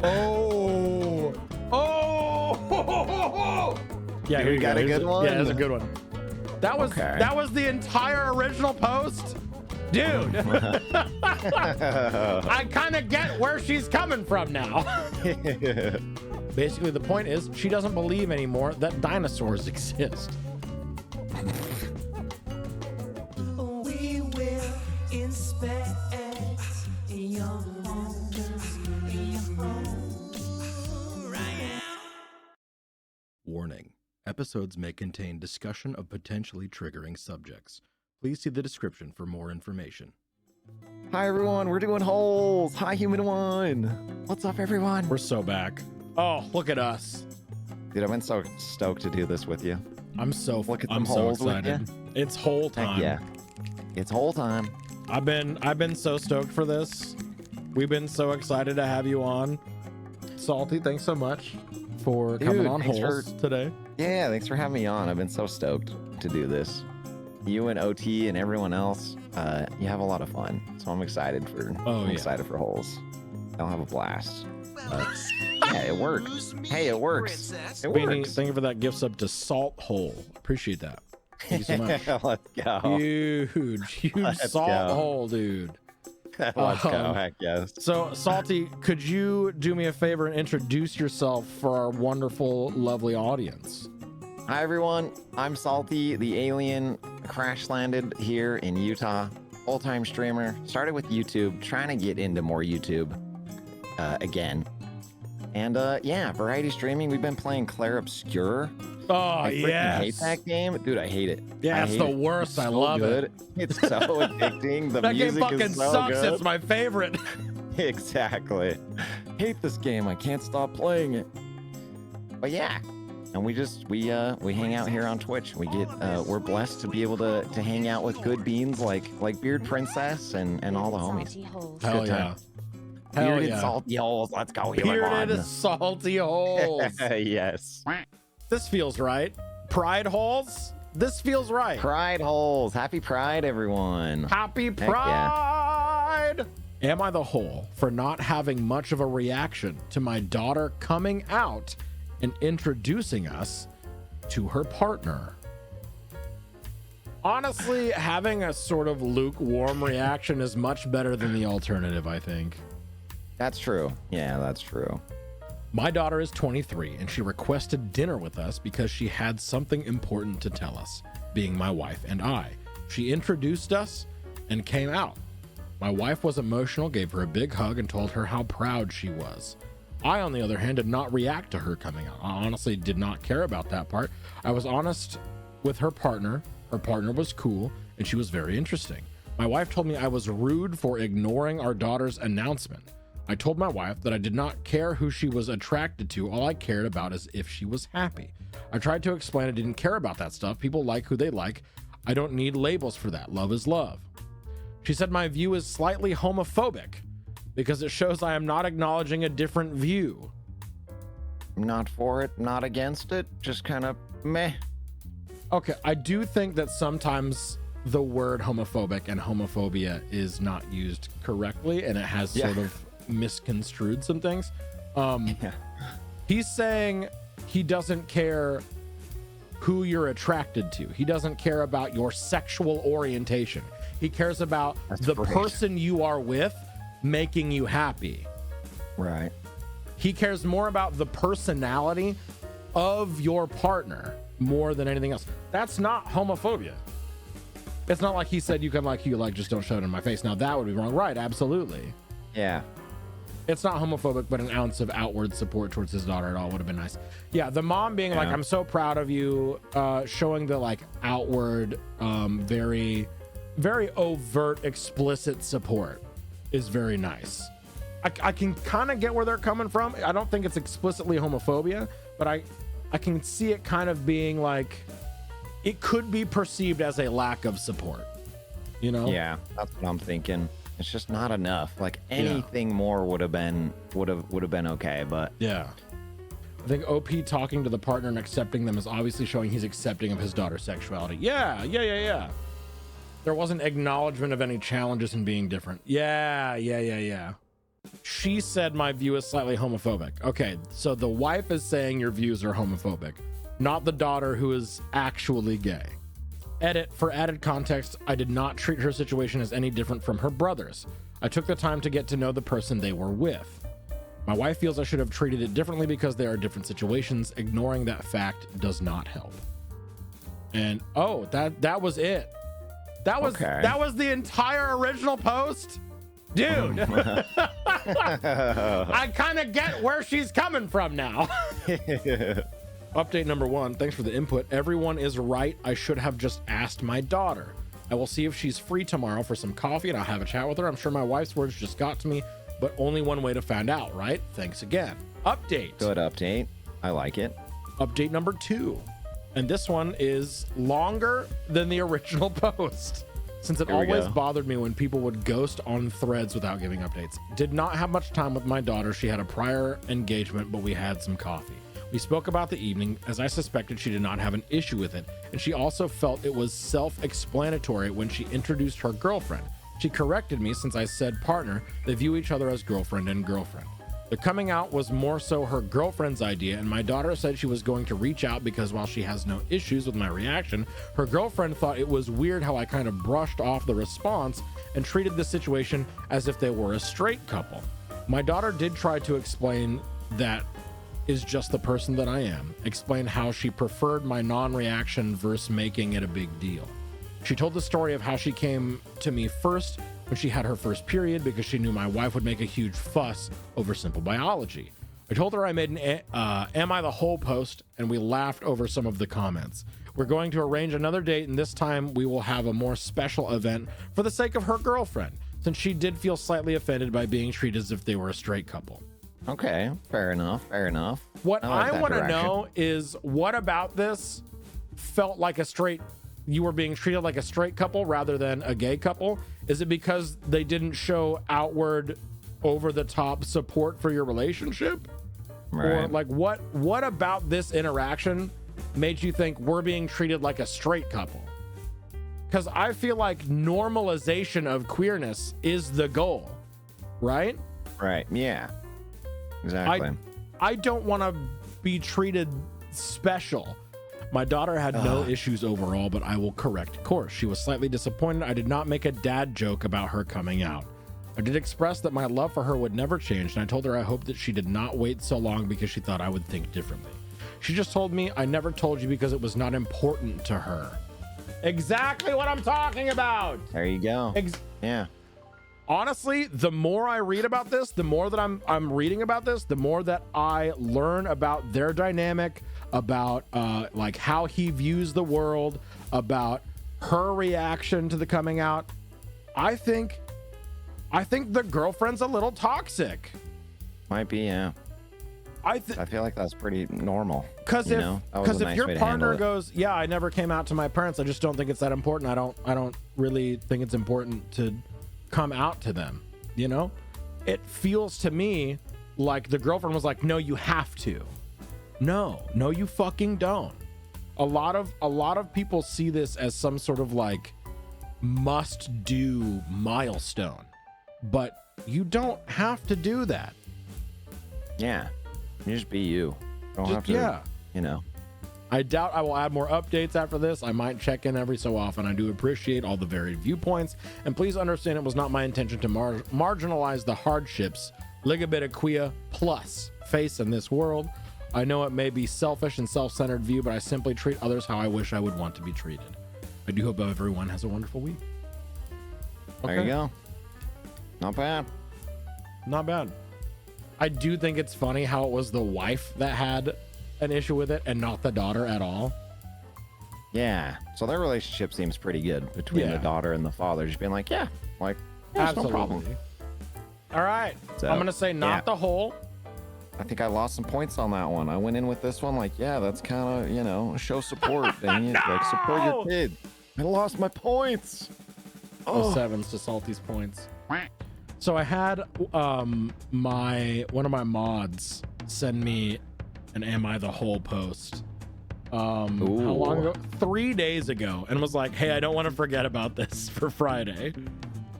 Oh. Yeah, here you got go. a good one? Yeah, that's a good one. That was the entire original post? Dude. I kind of get where she's coming from now. Basically, the point is she doesn't believe anymore that dinosaurs exist. We will inspect your home. Warning. Episodes may contain discussion of potentially triggering subjects. Please see the description for more information. Hi everyone, we're doing holes. Hi Human One. What's up everyone? We're so back. Oh, look at us. Dude, I've been so stoked to do this with you. I'm so them holes with excited. It's whole time. Heck yeah. It's whole time. I've been so stoked for this. We've been so excited to have you on. Salty, thanks so much for coming on holes today. Yeah, thanks for having me on. I've been so stoked to do this. You and OT and everyone else, you have a lot of fun. So I'm excited for excited for holes. I'll have a blast. Yeah, it works. Hey, it works. It Beanie, works. thank you for that gift sub to Salt Hole. Appreciate that. Thank you so much. Let's go. Huge Let's Salt go. Hole, dude. Let's go. Heck yes. So, Salty, could you do me a favor and introduce yourself for our wonderful, lovely audience? Hi everyone, I'm Salty, the alien, crash landed here in Utah, full-time streamer, started with YouTube, trying to get into more YouTube again. And yeah, variety streaming, we've been playing Claire Obscure. Oh, I freaking hate yes. that game. Dude, I hate it. Yeah, it's the worst. It's I so love good. it. It's so addicting. The That game music fucking is so sucks. good. It's my favorite. Exactly. Hate this game. I can't stop playing it. But yeah, and we hang out here on Twitch. We get we're blessed to be able to hang out with good beans like Beard Princess and all the homies. Hell Good yeah. time. Hell Bearded yeah. salty holes. Let's go. Bearded salty holes. Yes. This feels right. Pride holes. This feels right. Pride holes. Happy Pride, everyone. Happy yeah. Pride. Am I the hole for not having much of a reaction to my daughter coming out and introducing us to her partner? Honestly, having a sort of lukewarm reaction is much better than the alternative, I think. That's true. Yeah, that's true. My daughter is 23 and she requested dinner with us because she had something important to tell us, being my wife and I. She introduced us and came out. My wife was emotional, gave her a big hug, and told her how proud she was. I, on the other hand, did not react to her coming out. I honestly did not care about that part. I was honest with her partner. Her partner was cool, and she was very interesting. My wife told me I was rude for ignoring our daughter's announcement. I told my wife that I did not care who she was attracted to. All I cared about is if she was happy. I tried to explain I didn't care about that stuff. People like who they like. I don't need labels for that. Love is love. She said my view is slightly homophobic because it shows I am not acknowledging a different view. Not for it, not against it, just kind of meh. Okay, I do think that sometimes the word homophobic and homophobia is not used correctly, and it has sort of misconstrued some things. He's saying he doesn't care who you're attracted to. He doesn't care about your sexual orientation. He cares about the person you are with making you happy. Right. He cares more about the personality of your partner more than anything else. That's not homophobia. It's not like he said you can like who you like, just don't show it in my face. Now that would be wrong. Right, absolutely. Yeah. It's not homophobic, but an ounce of outward support towards his daughter at all would have been nice. Yeah, the mom being like, I'm so proud of you, showing the like outward, very, very overt, explicit support is very nice. I can kind of get where they're coming from. I don't think it's explicitly homophobia, but I can see it kind of being like, it could be perceived as a lack of support, you know? Yeah, that's what I'm thinking. It's just not enough. Like anything more would have been okay, but yeah. I think OP talking to the partner and accepting them is obviously showing he's accepting of his daughter's sexuality. Yeah. There wasn't acknowledgement of any challenges in being different. Yeah. She said my view is slightly homophobic. Okay, so the wife is saying your views are homophobic, not the daughter who is actually gay. Edit, for added context, I did not treat her situation as any different from her brother's. I took the time to get to know the person they were with. My wife feels I should have treated it differently because there are different situations. Ignoring that fact does not help. And oh, that was it. That was the entire original post? Dude. I kind of get where she's coming from now. Update number 1. Thanks for the input. Everyone is right. I should have just asked my daughter. I will see if she's free tomorrow for some coffee and I'll have a chat with her. I'm sure my wife's words just got to me, but only one way to find out, right? Thanks again. Update. Good update. I like it. Update number 2. And this one is longer than the original post, since it always bothered me when people would ghost on threads without giving updates. Did not have much time with my daughter. She had a prior engagement, but we had some coffee. We spoke about the evening. As I suspected, she did not have an issue with it, and she also felt it was self-explanatory when she introduced her girlfriend. She corrected me since I said partner. They view each other as girlfriend and girlfriend. The coming out was more so her girlfriend's idea, and my daughter said she was going to reach out because while she has no issues with my reaction, her girlfriend thought it was weird how I kind of brushed off the response and treated the situation as if they were a straight couple. My daughter did try to explain that is just the person that I am, explain how she preferred my non-reaction versus making it a big deal. She told the story of how she came to me first when she had her first period because she knew my wife would make a huge fuss over simple biology. I told her I made an Am I the Whole post, and we laughed over some of the comments. We're going to arrange another date, and this time we will have a more special event for the sake of her girlfriend, since she did feel slightly offended by being treated as if they were a straight couple. Okay, fair enough. What I want to know is, what about this felt like you were being treated like a straight couple rather than a gay couple? Is it because they didn't show outward over the top support for your relationship? Right. Or like what about this interaction made you think we're being treated like a straight couple? Because I feel like normalization of queerness is the goal, right? Right, yeah. Exactly. I don't want to be treated special. My daughter had no issues overall, but I will correct course. She was slightly disappointed I did not make a dad joke about her coming out. I did express that my love for her would never change, and I told her I hoped that she did not wait so long because she thought I would think differently. She just told me, I never told you because it was not important to her. Exactly what I'm talking about. There you go. Yeah. Honestly, the more I read about this, the more that I'm reading about this, the more that I learn about their dynamic, about like how he views the world, about her reaction to the coming out. I think the girlfriend's a little toxic. Might be, yeah. I feel like that's pretty normal. Because if your partner goes, yeah, I never came out to my parents, I just don't think it's that important. I don't really think it's important to come out to them, you know? It feels to me like the girlfriend was like, no, you have to. No, you fucking don't. A lot of people see this as some sort of like must do milestone, but you don't have to do that. Yeah. You just be you. Don't have to, yeah. You know. I doubt I will add more updates after this. I might check in every so often. I do appreciate all the varied viewpoints, and please understand it was not my intention to marginalize the hardships Ligabita Quia plus face in this world. I know it may be selfish and self-centered view, but I simply treat others how I wish I would want to be treated. I do hope everyone has a wonderful week. Okay. There you go. Not bad. Not bad. I do think it's funny how it was the wife that had an issue with it and not the daughter at all. Yeah. So their relationship seems pretty good between the daughter and the father. Just being like, yeah, absolutely. No problem. All right. So, I'm going to say not the whole. I think I lost some points on that one. I went in with this one like, yeah, that's kind of, show support. And like, support your kid. I lost my points. Oh, sevens to Salty's points. So I had one of my mods send me an Am I the Whole post how long ago? 3 days ago, and was like, hey, I don't want to forget about this for Friday.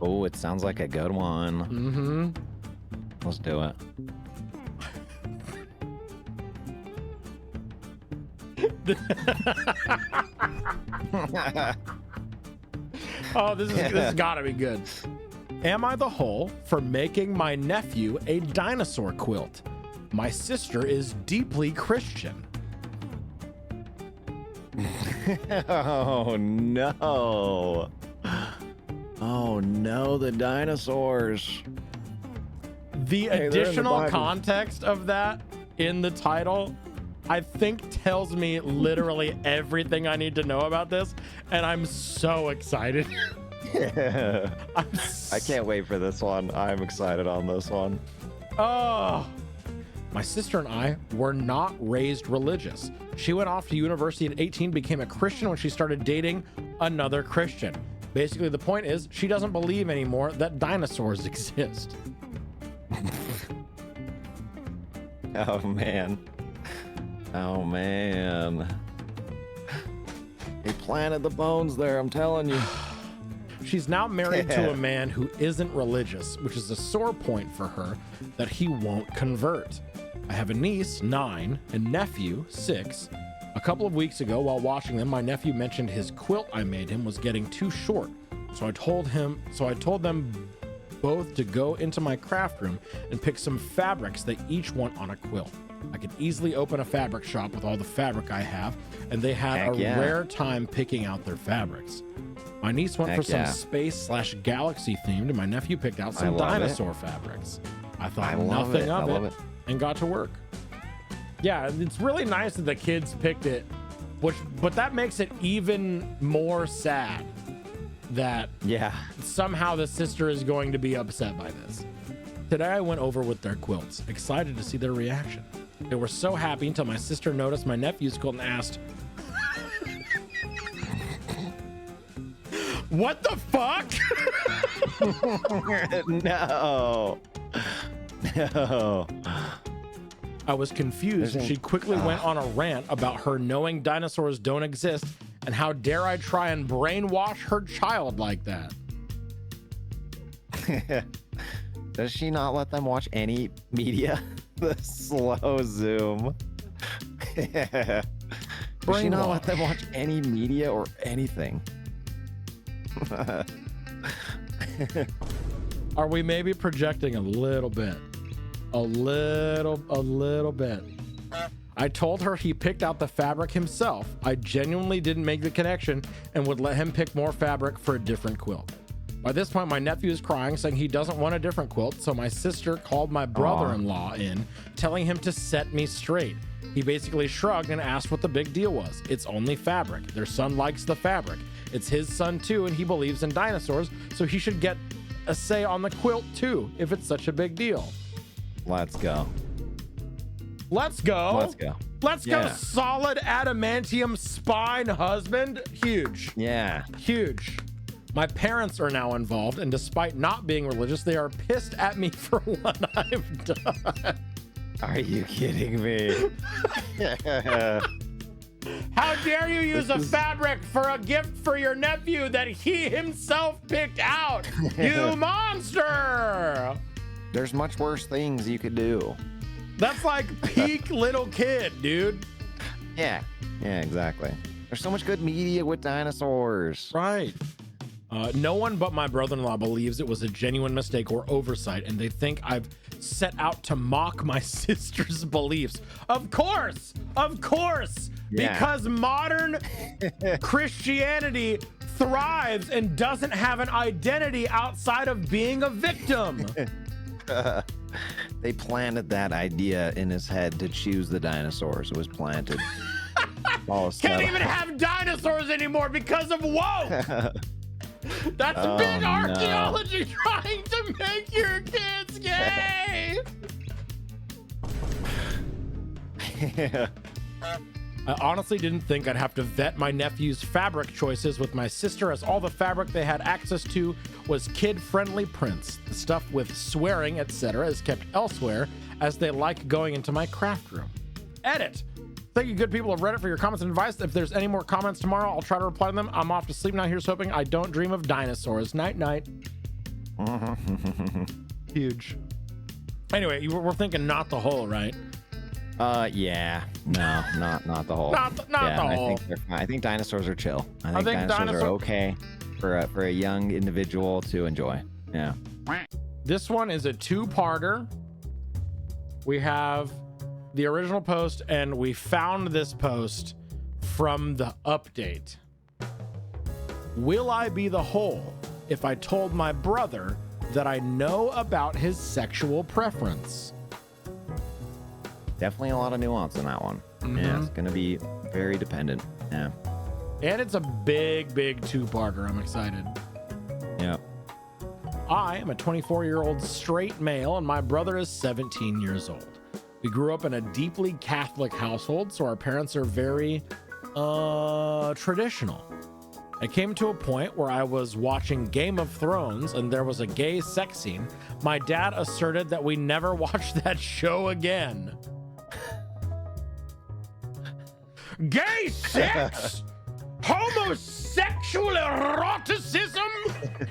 Oh, it sounds like a good one. Let's do it. Oh, this has gotta be good. Am I the hole for making my nephew a dinosaur quilt? My sister is deeply Christian. Oh no. Oh no, the dinosaurs. The Hey, they're in the additional Bible. context of that in the title, I think tells me literally everything I need to know about this, and I'm so excited. I can't wait for this one. I'm excited on this one. Oh, my sister and I were not raised religious. She went off to university at 18, became a Christian when she started dating another Christian. Basically, the point is she doesn't believe anymore that dinosaurs exist. Oh man. Oh man. He planted the bones there, I'm telling you. She's now married to a man who isn't religious, which is a sore point for her that he won't convert. I have a niece, 9, and nephew, 6. A couple of weeks ago, while watching them, my nephew mentioned his quilt I made him was getting too short. So I told them both to go into my craft room and pick some fabrics they each want on a quilt. I could easily open a fabric shop with all the fabric I have, and they had Heck a yeah. rare time picking out their fabrics. My niece went Heck for some yeah. space/galaxy themed, and my nephew picked out some I love dinosaur fabrics. I thought I love nothing it. of I love it it. and got to work. Yeah, it's really nice that the kids picked it, but that makes it even more sad that Yeah. somehow the sister is going to be upset by this. Today I went over with their quilts, excited to see their reaction. They were so happy until my sister noticed my nephew's quilt and asked, "What the fuck?" No. No. I was confused. There's a- She quickly went on a rant about her knowing dinosaurs don't exist and how dare I try and brainwash her child like that. Does she not let them watch any media? The slow zoom. Does she not let them watch any media or anything? Are we maybe projecting a little bit? A little bit. I told her he picked out the fabric himself. I genuinely didn't make the connection and would let him pick more fabric for a different quilt. By this point, my nephew is crying, saying he doesn't want a different quilt, so my sister called my brother-in-law in, telling him to set me straight. He basically shrugged and asked what the big deal was. It's only fabric. Their son likes the fabric. It's his son too, and he believes in dinosaurs, so he should get a say on the quilt too, if it's such a big deal. Let's go. Let's go. Let's go. Let's go, Yeah. solid adamantium spine husband. Huge. Yeah. Huge. My parents are now involved, and despite not being religious, they are pissed at me for what I've done. Are you kidding me? How dare you use a fabric for a gift for your nephew that he himself picked out? You monster! There's much worse things you could do. That's like peak little kid, dude. Yeah. Yeah, exactly. There's so much good media with dinosaurs. Right. No one but my brother-in-law believes it was a genuine mistake or oversight, and they think I've set out to mock my sister's beliefs. Of course, Yeah. because modern Christianity thrives and doesn't have an identity outside of being a victim. They planted that idea in his head to choose the dinosaurs. It was planted. All set Can't up. even have dinosaurs anymore because of woke. That's Oh, big no. archaeology trying to make your kids gay. I honestly didn't think I'd have to vet my nephew's fabric choices with my sister, as all the fabric they had access to was kid-friendly prints. The stuff with swearing, etc. is kept elsewhere, as they like going into my craft room. Edit. Thank you, good people of Reddit, for your comments and advice. If there's any more comments tomorrow, I'll try to reply to them. I'm off to sleep now. Here's hoping I don't dream of dinosaurs. Night, night. Huge. Anyway, we're thinking not the whole, right? Yeah. No, not the whole. Not the whole. I think they're fine. I think dinosaurs are chill. I think think dinosaurs are okay for a young individual to enjoy. Yeah. This one is a two-parter. We have the original post, and we found this post from the update. Will I be the whole if I told my brother that I know about his sexual preference? Definitely a lot of nuance in that one. Yeah, it's gonna be very dependent. Yeah. And it's a big two-parter. I'm excited. Yeah. I am a 24-year-old straight male, and my brother is 17 years old. We grew up in a deeply Catholic household, so our parents are very traditional. I came to a point where I was watching Game of Thrones and there was a gay sex scene. My dad asserted that we never watched that show again. Gay sex? Homosexual eroticism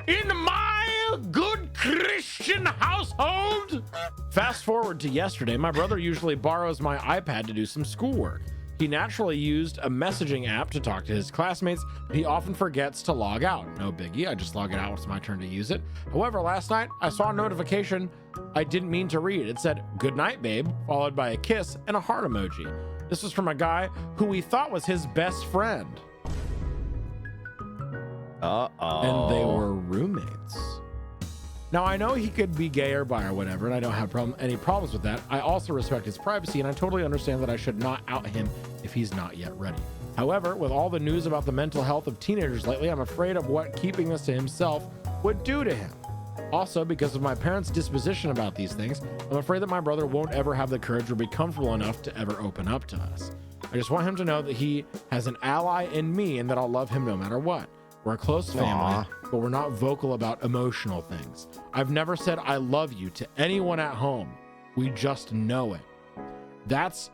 in my good Christian household? Fast forward to yesterday, my brother usually borrows my iPad to do some schoolwork. He naturally used a messaging app to talk to his classmates, but he often forgets to log out. No biggie, I just log it out when it's my turn to use it. However, last night I saw a notification I didn't mean to read. It said, "Good night, babe," followed by a kiss and a heart emoji. This was from a guy who we thought was his best friend. Uh-oh. And they were roommates. Now, I know he could be gay or bi or whatever, and I don't have any problems with that. I also respect his privacy, and I totally understand that I should not out him if he's not yet ready. However, with all the news about the mental health of teenagers lately, I'm afraid of what keeping this to himself would do to him. Also, because of my parents' disposition about these things, I'm afraid that my brother won't ever have the courage or be comfortable enough to ever open up to us. I just want him to know that he has an ally in me and that I'll love him no matter what. We're a close family, but we're not vocal about emotional things. I've never said I love you to anyone at home. We just know it. That's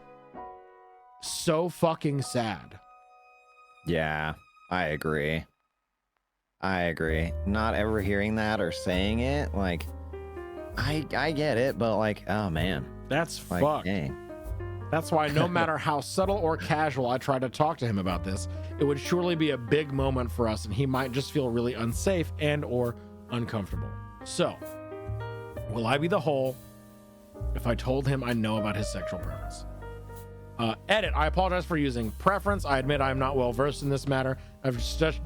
so fucking sad. Yeah, I agree. Not ever hearing that or saying it, like, I get it, but like, oh man. That's like, fucked. Dang. That's why no matter how subtle or casual I try to talk to him about this, it would surely be a big moment for us and he might just feel really unsafe and or uncomfortable. So, will I be the whole if I told him I know about his sexual preference? Edit, I apologize for using preference. I admit I'm not well versed in this matter. I've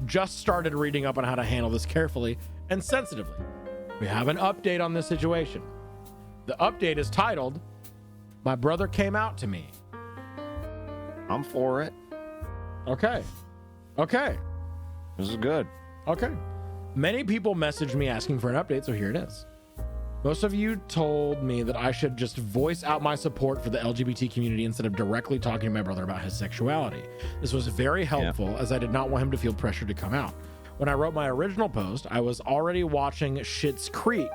just started reading up on how to handle this carefully and sensitively. We have an update on this situation. The update is titled, "My brother came out to me." I'm for it. Okay. This is good. Okay. Many people messaged me asking for an update, so here it is. Most of you told me that I should just voice out my support for the LGBT community instead of directly talking to my brother about his sexuality. This was very helpful as I did not want him to feel pressured to come out. When I wrote my original post, I was already watching Schitt's Creek,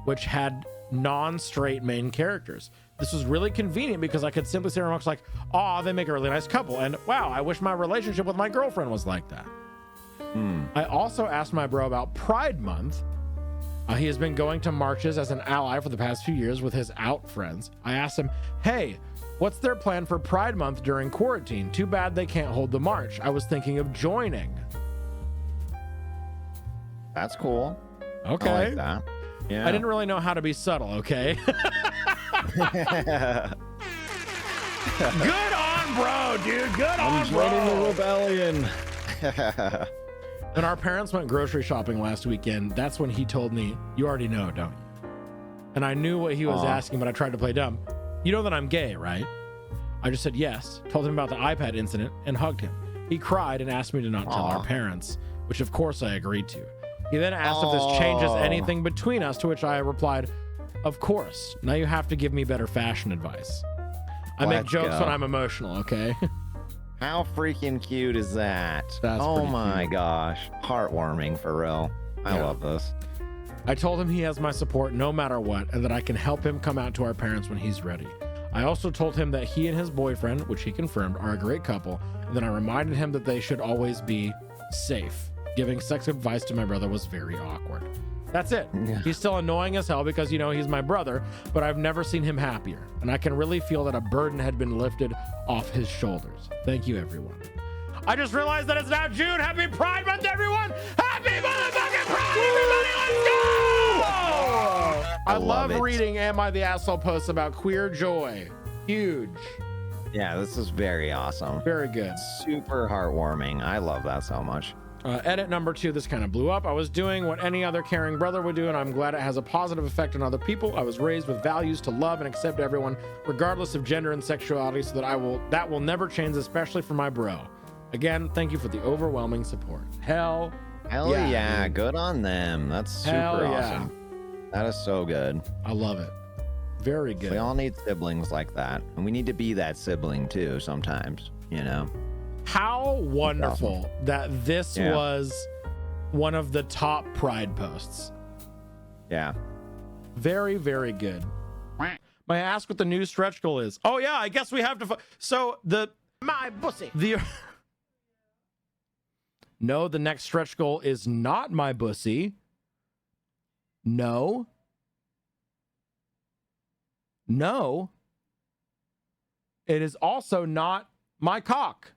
which had non-straight main characters. This was really convenient because I could simply say remarks like, "Aw, they make a really nice couple," and "Wow, I wish my relationship with my girlfriend was like that." I also asked my bro about Pride Month. He has been going to marches as an ally for the past few years with his out friends. I asked him, "Hey, what's their plan for Pride Month during quarantine? Too bad they can't hold the march. I was thinking of joining." That's cool. Okay. I like that. Yeah. I didn't really know how to be subtle, okay? Good on, bro, dude. Good on, bro. Joining the rebellion. When our parents went grocery shopping last weekend, that's when he told me, "You already know, don't you?" And I knew what he was asking, but I tried to play dumb. "You know that I'm gay, right?" I just said yes, told him about the iPad incident, and hugged him. He cried and asked me to not tell our parents, which of course I agreed to. He then asked if this changes anything between us, to which I replied, "Of course. Now you have to give me better fashion advice." I make jokes when I'm emotional, okay? How freaking cute is that? That's oh pretty my cute. gosh. Heartwarming for real. I love this. I told him he has my support no matter what and that I can help him come out to our parents when he's ready. I also told him that he and his boyfriend, which he confirmed, are a great couple, and then I reminded him that they should always be safe. Giving sex advice to my brother was very awkward. That's it. He's still annoying as hell because, you know, he's my brother, but I've never seen him happier. And I can really feel that a burden had been lifted off his shoulders. Thank you, everyone. I just realized that it's now June. Happy Pride Month, everyone. Happy motherfucking Pride, everybody. Let's go. I love reading Am I the Asshole posts about queer joy. Huge. Yeah, this is very awesome. Very good. Super heartwarming. I love that so much. Edit number 2, this kind of blew up. I was doing what any other caring brother would do, and I'm glad it has a positive effect on other people. I was raised with values to love and accept everyone, regardless of gender and sexuality, so that will never change, especially for my bro. Again, thank you for the overwhelming support. Hell yeah, good on them. That's super awesome. That is so good. I love it. Very good. We all need siblings like that, and we need to be that sibling too sometimes, you know. How wonderful that this was one of the top Pride posts. Yeah. Very, very good. May I ask what the new stretch goal is? Oh yeah, I guess we have to. So my pussy. No, the next stretch goal is not my bussy. No. It is also not my cock.